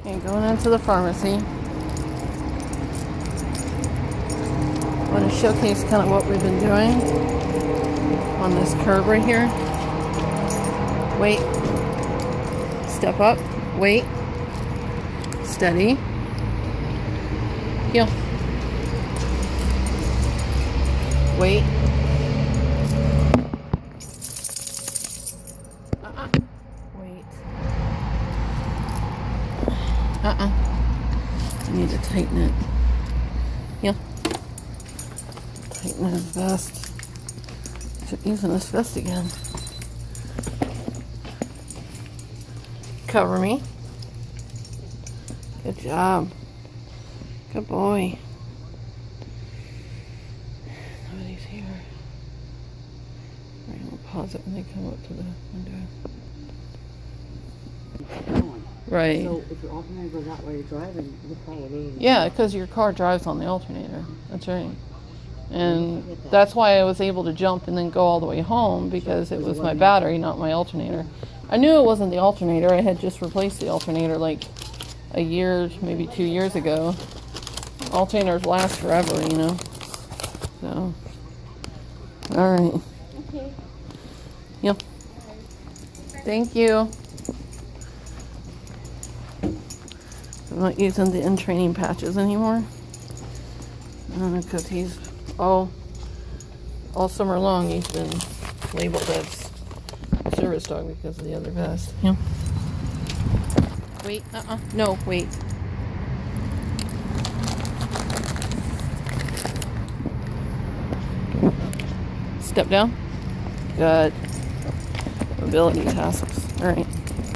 Okay, going into the pharmacy. I want to showcase kind of what we've been doing on this curve right here. Wait. Step up. Wait. Steady. Heel. Wait. Wait. I need to tighten it. Heel. Tighten his vest. Should using this vest again. Cover me. Good job. Good boy. Nobody's here. Alright, we'll pause it when they come up to the window. Right. So if your alternator goes that way, you're driving, you'll follow it. Yeah, because your car drives on the alternator. That's right. And that's why I was able to jump and then go all the way home, because it was my battery, not my alternator. I knew it wasn't the alternator. I had just replaced the alternator like a year, maybe 2 years ago. Alternators last forever, you know. So, all right. Okay. Yep. Thank you. I'm not using the in-training patches anymore. Because he's all summer long he's been labeled as a service dog because of the other vest. Yeah. Wait, no, wait. Step down. Good. Mobility tasks. All right.